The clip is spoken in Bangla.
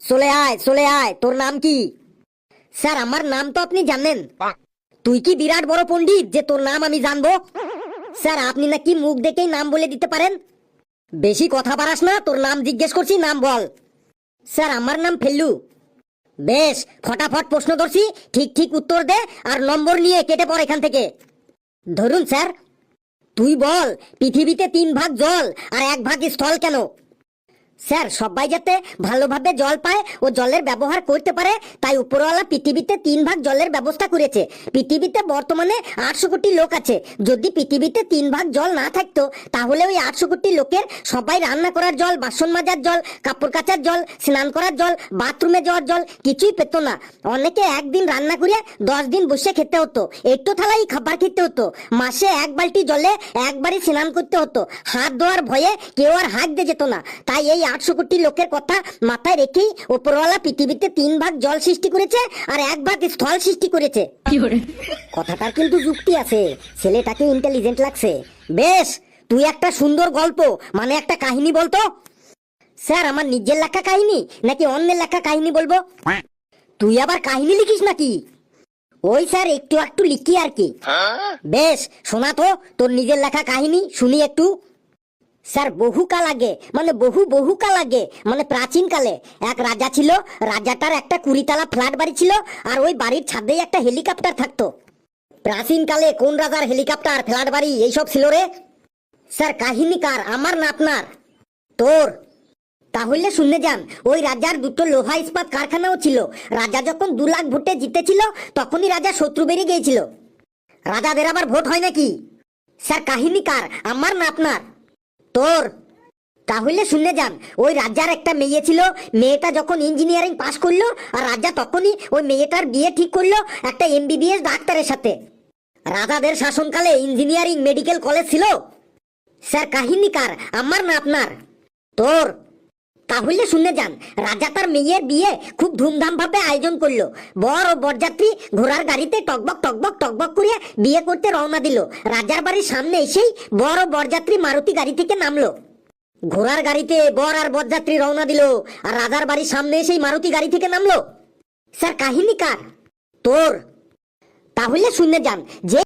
চলে আয়, তোর নাম কি? স্যার আমার নাম তো আপনি জানেন। তুই কি বিরাট বড় পণ্ডিত যে তোর নাম আমি জানবো? স্যার আপনি নাকি মুখ দেখেই নাম বলে দিতে পারেন। বেশি কথা বাড়াস না, তোর নাম জিজ্ঞেস করছি, নাম বল। স্যার আমার নাম ফেল্লু। বেশ, ফটাফট প্রশ্ন ধরছি, ঠিক ঠিক উত্তর দে আর নম্বর নিয়ে কেটে পড় এখান থেকে। ধরুন স্যার, তুই বল পৃথিবীতে 3 ভাগ জল আর 1 ভাগ স্থল কেন? স্যার সবাই যাতে ভালোভাবে জল পায় ও জলের ব্যবহার করতে পারে, তাই উপরওয়ালা পৃথিবীতে 3 ভাগ জলের ব্যবস্থা করেছে। পৃথিবীতে বর্তমানে 800 কোটি লোক আছে। যদি পৃথিবীতে 3 ভাগ জল না থাকতো, তাহলে ওই 800 কোটি লোকের সবাই রান্না করার জল, বাসন মাজার জল, কাপড় কাচার জল, স্নান করার জল, বাথরুমে যাওয়ার জল কিছুই পেত না। অনেকে একদিন রান্না করে 10 দিন বসে খেতে হতো, একটু থালাই খাবার খেতে হতো। মাসে 1 বালতি জলে একবারই স্নান করতে হতো। হাত ধোয়ার ভয়ে কেউ আর হাত দিয়ে যেত না। তাই এই 800 কোটি লোকের কথা মাথায় রেখেই উপরওয়ালা পৃথিবীতে 3 ভাগ জল সৃষ্টি করেছে আর 1 ভাগ স্থল সৃষ্টি করেছে। কথাটার কিন্তু যুক্তি আছে, ছেলেটাকে ইন্টেলিজেন্ট লাগছে। বেশ, তুই একটা সুন্দর গল্প মানে একটা কাহিনী বলতো। স্যার আমার নিজের লেখা কাহিনী নাকি অন্যের লেখা কাহিনী বলবো? তুই আবার কাহিনী লিখিস নাকি? ওই স্যার একটু একটু লিখি আর কি। বেশ, শোনা তো তোর নিজের লেখা কাহিনী শুনি একটু। স্যার বহুকাল আগে মানে বহুকাল আগে মানে প্রাচীন কালে এক রাজা ছিল। রাজাটার একটা 20 তলা ফ্ল্যাট বাড়ি ছিল আর ওই বাড়ির ছাদেই একটা হেলিকপ্টার থাকতো। প্রাচীন কালে কোন রাজার হেলিকপ্টার, ফ্ল্যাট বাড়ি এইসব ছিল রে? স্যার কাহিনী কার, আমার না আপনার? তোর। তাহলে শুনে যান, ওই রাজার 2টো লোহা ইস্পাত কারখানাও ছিল। রাজা যখন 2 লাখ ভোটে জিতেছিল, তখনই রাজা শত্রু বেরিয়ে গিয়েছিল। রাজাদের আবার ভোট হয় নাকি? স্যার কাহিনী কার, আমার না আপনার? তোর। তাহলে শুনে যান, ওই রাজার একটা মেয়ে ছিল। মেয়েটা যখন ইঞ্জিনিয়ারিং পাশ করলো, আর রাজা তখনই ওই মেয়েটার বিয়ে ঠিক করলো একটা MBBS ডাক্তারের সাথে। রাজাদের শাসনকালে ইঞ্জিনিয়ারিং মেডিকেল কলেজ ছিল। স্যার কাহিনী কার, আমার না আপনার? তোর। তাহলে শুনে যান, রাজা তার মেয়ের বিয়ে খুব ধুমধাম ভাবে আয়োজন করলো। বর ও বরযাত্রী ঘোড়ার গাড়িতে টকবক টকবক টকবক করে বিয়ে করতে রওনা দিল। রাজার বাড়ির সামনে এসেই বর ও বরযাত্রী মারুতি গাড়ি থেকে নামলো। ঘোড়ার গাড়িতে বর আর বরযাত্রী রওনা দিল, আর রাজার বাড়ির সামনে এসেই মারুতি গাড়ি থেকে নামলো। স্যার কাহিনী কার? তোর। তাহলে শুনে যান, যে